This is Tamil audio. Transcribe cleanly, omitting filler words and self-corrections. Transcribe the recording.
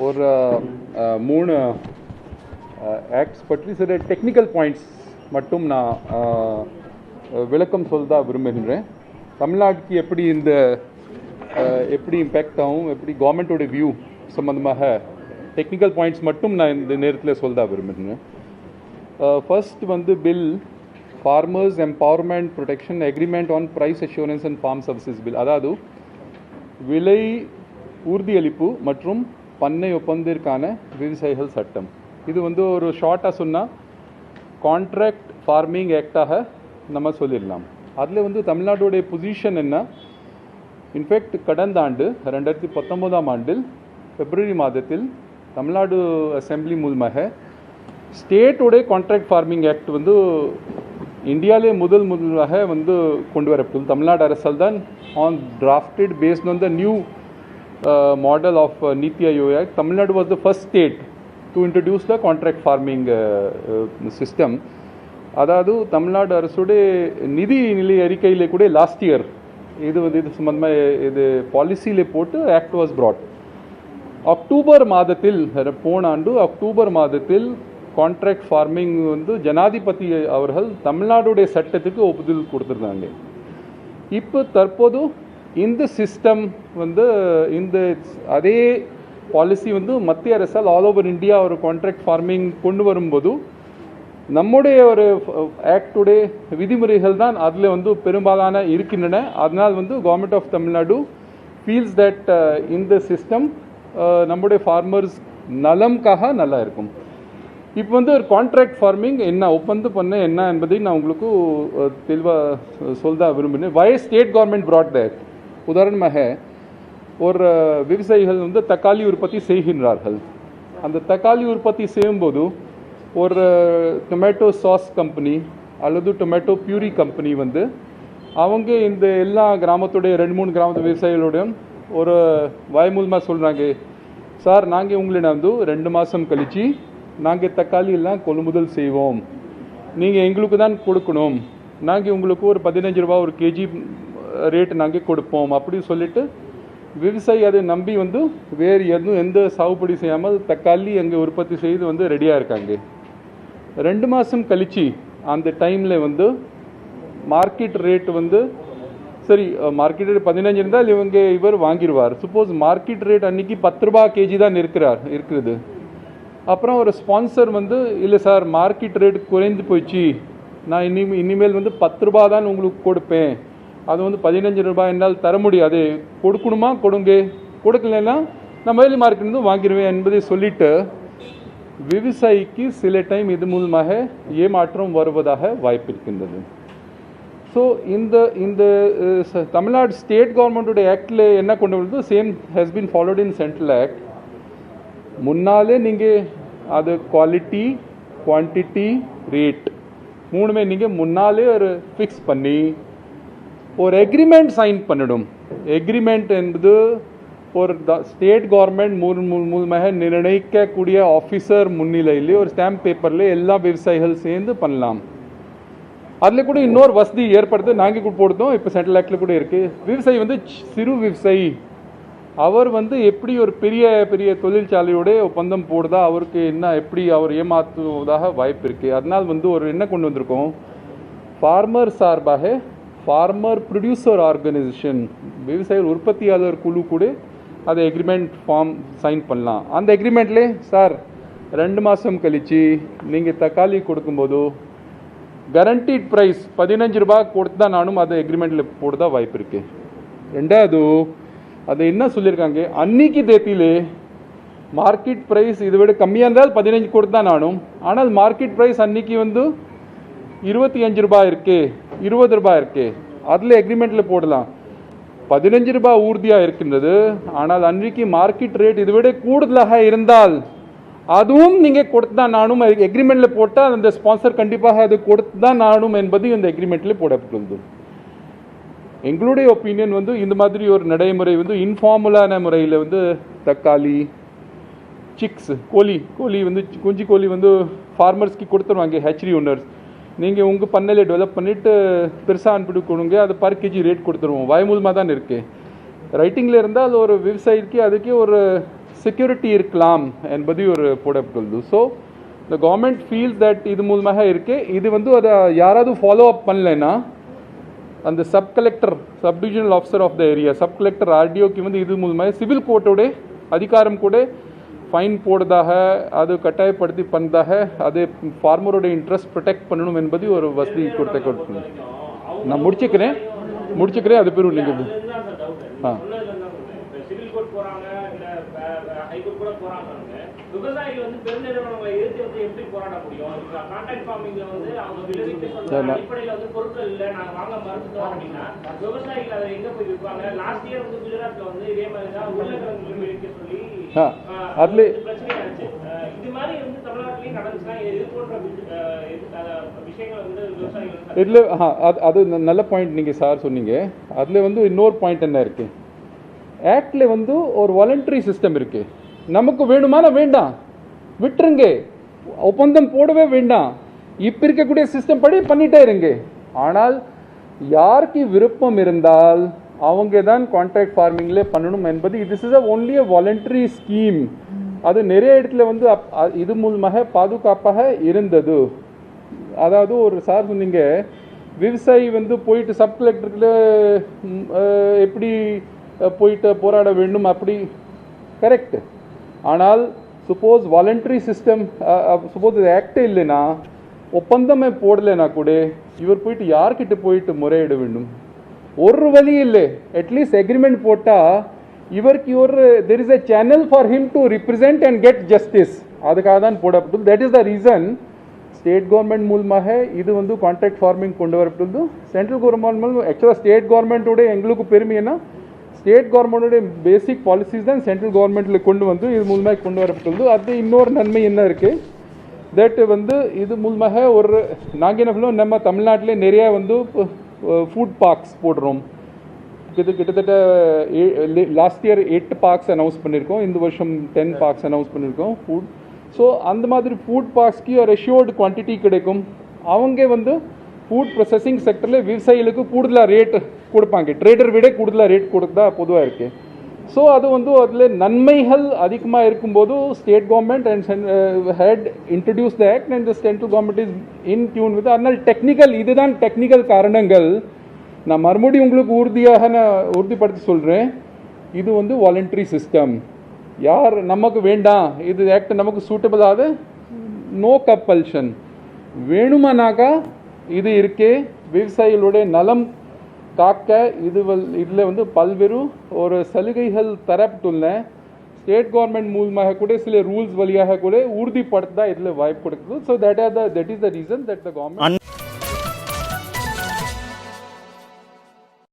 ஒரு மூணு ஆக்ட்ஸ் பற்றி சில டெக்னிக்கல் பாயிண்ட்ஸ் மட்டும் நான் விளக்கம் சொல்ல விரும்புகின்றேன். தமிழ்நாட்டுக்கு எப்படி இந்த எப்படி இம்பேக்ட் ஆகும், எப்படி கவர்மெண்ட்டோட வியூ சம்பந்தமாக டெக்னிக்கல் பாயிண்ட்ஸ் மட்டும் நான் இந்த நேரத்தில் சொல்ல விரும்புகிறேன். ஃபர்ஸ்ட் வந்து bill farmers empowerment protection agreement on price assurance and farm services bill. அதாவது விலை உறுதியளிப்பு மற்றும் பண்ணை ஒப்பந்தத்திற்கான விவசாயிகள் சட்டம். இது வந்து ஒரு ஷார்ட்டாக சொன்னால் கான்ட்ராக்ட் ஃபார்மிங் ஆக்டாக நம்ம சொல்லிடலாம். அதில் வந்து தமிழ்நாட்டுடைய பொசிஷன் என்ன, இன்ஃபேக்ட் கடந்த ஆண்டு 2019ஆம் ஆண்டில் பிப்ரவரி மாதத்தில் தமிழ்நாடு அசெம்பிளி மூலமாக ஸ்டேட்டோடைய கான்ட்ராக்ட் ஃபார்மிங் ஆக்ட் வந்து இந்தியாவிலே முதலாக வந்து கொண்டு வரப்பட்டது. தமிழ்நாடு அரசால் தான் on drafted based on the new model of Niti Aayog Act. Tamil Nadu was the first state to introduce the contract farming system. அதாவது தமிழ்நாடு அரசுடைய நிதி நிலை அறிக்கையிலே கூட லாஸ்ட் இயர் இது வந்து இது சம்பந்தமாக இது பாலிசியிலே போட்டு ஆக்ட் வாஸ் ப்ராட். அக்டோபர் மாதத்தில் போன ஆண்டு அக்டோபர் மாதத்தில் கான்ட்ராக்ட் ஃபார்மிங் வந்து ஜனாதிபதி அவர்கள் தமிழ்நாடுடைய சட்டத்துக்கு ஒப்புதல் கொடுத்துருந்தாங்க. இப்போ தற்போது இந்த சிஸ்டம் வந்து இந்த அதே பாலிசி வந்து மத்திய அரசால் ஆல் ஓவர் இந்தியா ஒரு கான்ட்ராக்ட் ஃபார்மிங் கொண்டு வரும்போது நம்முடைய ஒரு ஆக்டுடைய விதிமுறைகள் தான் அதில் வந்து பெரும்பாலான இருக்கின்றன. அதனால் வந்து government of Tamil Nadu feels that இந்த சிஸ்டம் நம்முடைய ஃபார்மர்ஸ் நலம்காக நல்லா இருக்கும். இப்போ வந்து ஒரு கான்ட்ராக்ட் ஃபார்மிங் என்ன, ஒப்பந்தம் பண்ண என்ன என்பதை நான் உங்களுக்கு தெளிவாக சொல்ல விரும்பினேன். வை ஸ்டேட் கவர்மெண்ட் ப்ராட் தட். உதாரணமாக ஒரு விவசாயிகள் வந்து தக்காளி உற்பத்தி செய்கின்றார்கள். அந்த தக்காளி உற்பத்தி செய்யும்போது ஒரு டொமேட்டோ சாஸ் கம்பெனி அல்லது டொமேட்டோ பியூரி கம்பெனி வந்து அவங்க இந்த எல்லா கிராமத்துடைய 2-3 கிராமத்து விவசாயிகளோடையும் ஒரு வாய்மூலமாக சொல்கிறாங்க, சார் நாங்கள் உங்களிடம் வந்து 2 மாதம் கழித்து நாங்கள் தக்காளி எல்லாம் கொள்முதல் செய்வோம், நீங்கள் எங்களுக்கு தான் கொடுக்கணும், நாங்கள் உங்களுக்கு ஒரு 15 ரூபா ஒரு கேஜி ரேட் நாங்கள் கொடுப்போம் அப்படி சொல்லிட்டு விவசாயி அதை நம்பி வந்து வேறு எந்த சாகுபடி செய்யாமல் தக்காளி அங்கே உற்பத்தி செய்து வந்து ரெடியாக இருக்காங்க. 2 மாதம் கழிச்சு அந்த டைமில் வந்து மார்க்கெட் ரேட் வந்து சரி மார்க்கெட் ரேட் 15 இருந்தால் இவர் வாங்கிடுவார். சப்போஸ் மார்க்கெட் ரேட் அன்றைக்கி 10 ரூபா கேஜி தான் இருக்குது. அப்புறம் ஒரு ஸ்பான்சர் வந்து இல்லை சார் மார்க்கெட் ரேட் குறைந்து போயிடுச்சு, நான் இனிமேல் வந்து 10 ரூபா தான் உங்களுக்கு கொடுப்பேன், அது வந்து 15 ரூபாய் என்னால் தர முடியாது, கொடுக்கணுமா கொடுங்க, கொடுக்கலன்னா நான் மேல் மார்க்கெட்லேருந்து வாங்கிடுவேன் என்பதை சொல்லிட்டு விவசாயிக்கு சில டைம் இது மூலமாக ஏமாற்றம் வருவதாக வாய்ப்பு இருக்கின்றது. ஸோ இந்த தமிழ்நாடு ஸ்டேட் கவர்மெண்ட்டுடைய ஆக்டில் என்ன கொண்டு வருது, same has been followed in central act. முன்னாலே நீங்கள் அது குவாலிட்டி குவான்டிட்டி ரேட் மூணுமே நீங்கள் முன்னாலே ஒரு ஃபிக்ஸ் பண்ணி ஒரு எக்ரிமெண்ட் சைன் பண்ணிடும். எக்ரிமெண்ட் என்பது ஒரு ஸ்டேட் கவர்மெண்ட் மூலமாக நிர்ணயிக்கக்கூடிய ஆஃபீஸர் முன்னிலையிலே ஒரு ஸ்டாம்ப் பேப்பரில் எல்லா விவசாயிகள் சேர்ந்து பண்ணலாம். அதில் கூட இன்னொரு வசதி ஏற்படுத்த நாங்கள் போடுறோம். இப்போ சென்ட்ரல் ஆக்டில் கூட இருக்குது. விவசாயி வந்து சிறு விவசாயி அவர் வந்து எப்படி ஒரு பெரிய பெரிய தொழிற்சாலையோடைய ஒப்பந்தம் போடுதா அவருக்கு என்ன எப்படி அவர் ஏமாற்றுவதாக வாய்ப்பு இருக்குது. அதனால் வந்து ஒரு என்ன கொண்டு வந்திருக்கோம், ஃபார்மர் சார்பாக ஃபார்மர் ப்ரொடியூசர் ஆர்கனைசேஷன் விவசாயிகள் உற்பத்தியாளர் குழு கூட அதை எக்ரிமெண்ட் ஃபார்ம் சைன் பண்ணலாம். அந்த எக்ரிமெண்ட்லே சார் 2 மாதம் கழித்து நீங்கள் தக்காளி கொடுக்கும்போது கேரண்டீட் ப்ரைஸ் 15 ரூபா கொடுத்து தான் நானும் அதை எக்ரிமெண்ட்டில் போடுதான் வாய்ப்பு இருக்குது. ரெண்டாவது அது என்ன சொல்லியிருக்காங்க, அன்னைக்கு தேதியிலே மார்க்கெட் ப்ரைஸ் இதை விட கம்மியாக இருந்தால் 15 கொடுத்து தான் நானும், ஆனால் மார்க்கெட் ப்ரைஸ் அன்னைக்கு வந்து 25 ரூபாய் இருக்கு 20 ரூபாய் இருக்கு, அதில் எக்ரிமெண்ட்டில் போடலாம். 15 ரூபாய் ஊர்தியாக இருக்கின்றது, ஆனால் அன்றைக்கு மார்க்கெட் ரேட் இதை விட கூடுதலாக இருந்தால் அதுவும் நீங்கள் கொடுத்து தான் நானும் எக்ரிமெண்ட்டில் போட்டால் அந்த ஸ்பான்சர் கண்டிப்பாக அது கொடுத்து தான் நானும் என்பது இந்த எக்ரிமெண்ட்டில் போடப்பட்டுள்ளது. எங்களுடைய ஒப்பீனியன் வந்து இந்த மாதிரி ஒரு நடைமுறை வந்து இன்ஃபார்மலான முறையில் வந்து தக்காளி சிக்ஸ் கோழி வந்து குஞ்சு கோழி வந்து ஃபார்மர்ஸ்க்கு கொடுத்துருவாங்க. ஹெச்ரி ஓனர்ஸ் நீங்கள் உங்கள் பண்ணையில் டெவலப் பண்ணிவிட்டு பெருசாக அனுப்பிட்டு கொடுங்க, அது பர் கேஜி ரேட் கொடுத்துருவோம். வாய்மூலமாக தான் இருக்குது. ரைட்டிங்கில் இருந்தால் ஒரு விவசாயிக்கு அதுக்கே ஒரு செக்யூரிட்டி இருக்கலாம் என்பது ஒரு போடப்பட்டுள்ளது. So the government feels that இது மூலமாக இருக்கு. இது வந்து அதை யாராவது ஃபாலோ அப் பண்ணலைன்னா அந்த sub collector sub divisional officer of the area sub collector ஆர்டிஓக்கு வந்து இது மூலமாக சிவில் கோர்ட்டோட அதிகாரம் கூட ஃபைன் போடுறதாக அது கட்டாயப்படுத்தி பண்ணதாக அது ஃபார்மரோட இன்ட்ரெஸ்ட் ப்ரொடெக்ட் பண்ணணும் என்பது ஒரு வசதி கொடுத்த நான் முடிச்சுக்கிறேன் அது பேர் நீங்கள் ஆ சிவில் கோர்ட் போறாங்க இல்ல ஹைகோர்ட் கூட போறாங்க. விவசாயிகள் வந்து பெருநிறுவனங்களை எதிர்த்து வந்து எப்படி போராட முடியும்? கான்ட்ராக்ட் ஃபார்மிங்ல வந்து அவங்க விளைவிக்க சொல்ற அடிப்படையில் வந்து பொருட்கள் இல்ல நாங்க வாங்க மறுத்துட்டோம் அப்படின்னா விவசாயிகள் அதை எங்க போய் விற்பாங்க? லாஸ்ட் இயர் வந்து குஜராத்ல வந்து இதே மாதிரி தான் உருளைக்கிழங்கு விளைவிக்க சொல்லி அதுல பிரச்சனை ஆச்சு. இது மாதிரி வந்து தமிழ்நாட்டிலையும் நடந்துச்சுன்னா இது போன்ற விஷயங்கள் வந்து விவசாயிகள் இதுல அது நல்ல பாயிண்ட் நீங்க சார் சொன்னீங்க. அதுல வந்து இன்னொரு பாயிண்ட் என்ன இருக்கு, ஆக்ட்ல வந்து ஒரு வாலண்டரி சிஸ்டம் இருக்கு. நமக்கு வேணுமான வேண்டாம் விட்டுருங்க, ஒப்பந்தம் போடவே வேண்டாம், இப்ப இருக்கக்கூடிய சிஸ்டம் படி பண்ணிட்டே இருங்க. ஆனால் யாருக்கு விருப்பம் இருந்தால் அவங்க தான் கான்ட்ராக்ட் ஃபார்மிங்ல பண்ணணும் என்பது this is only a voluntary scheme. அது நிறைய இடத்துல வந்து இது மூலமாக பாதுகாப்பாக இருந்தது. அதாவது ஒரு சார் சொன்னீங்க விவசாயி வந்து போயிட்டு சப் கலெக்டர்ல எப்படி போயிட்டு போராட வேண்டும் அப்படி கரெக்ட். ஆனால் சப்போஸ் வாலண்டரி சிஸ்டம் சப்போஸ் இது ஆக்டே இல்லைன்னா ஒப்பந்தமே போடலைன்னா கூட இவர் போயிட்டு யார்கிட்ட போயிட்டு முறையிட வேண்டும்? ஒரு வழி இல்லை. அட்லீஸ்ட் அக்ரிமெண்ட் போட்டால் இவருக்கு ஒரு there is a channel for him to represent and get justice. அதுக்காக தான் போடப்பட்டது. That is the reason state government மூலமாக இது வந்து கான்ட்ராக்ட் ஃபார்மிங் கொண்டு வரப்பட்டது. சென்ட்ரல் கவர்மெண்ட் மூலம் ஆக்சுவலாக ஸ்டேட் கவர்மெண்ட்டோட எங்களுக்கு பெருமைன்னா ஸ்டேட் கவர்மெண்டோட பேசிக் பாலிசிஸ் தான் சென்ட்ரல் கவர்மெண்ட்டில் கொண்டு வந்து இது மூலமாக கொண்டு வரப்பட்டுள்ளது. அது இன்னொரு நன்மை என்ன இருக்குது, தட் வந்து இது மூலமாக ஒரு நாங்கள் என்ன சொல்லுவோம், நம்ம தமிழ்நாட்டிலே நிறையா வந்து ஃபுட் பார்க்ஸ் போடுறோம். கிட்டத்தட்ட லாஸ்ட் இயர் 8 பார்க்ஸ் அனௌன்ஸ் பண்ணியிருக்கோம், இந்த வருஷம் 10 பார்க்ஸ் அனௌன்ஸ் பண்ணியிருக்கோம் ஃபுட். ஸோ அந்த மாதிரி ஃபுட் பார்க்ஸ்க்கு ஒரு அஷ்யூர்டு குவான்டிட்டி கிடைக்கும். அவங்க வந்து ஃபுட் ப்ரொசஸிங் செக்டரில் விவசாயிகளுக்கு கூடுதலாக ரேட் கொடுப்பாங்க, ட்ரேடர் விட கூடுதலாக ரேட் கொடுத்தா பொதுவாக இருக்குது. ஸோ அது வந்து அதில் நன்மைகள் அதிகமாக இருக்கும்போது state government and had introduce the act and the central government is in tune with. அதனால் டெக்னிக்கல் இதுதான் டெக்னிக்கல் காரணங்கள். நான் மறுபடியும் உங்களுக்கு உறுதிப்படுத்தி சொல்கிறேன், இது வந்து வாலண்டரி சிஸ்டம். யார் நமக்கு வேண்டாம் இது ஆக்ட் நமக்கு சூட்டபிள் ஆகுது, நோ கம்பல்ஷன். வேணுமானாக்கா இது இருக்கே விவசாயிகளுடைய நலம் காக்க இதில் வந்து பல்வேறு ஒரு சலுகைகள் தரப்பட்டுள்ள ஸ்டேட் கவர்மெண்ட் மூலமாக கூட சில ரூல்ஸ் வழியாக கூட உறுதிப்படுத்த இதில் வாய்ப்பு கொடுக்குது. So that is the reason that the government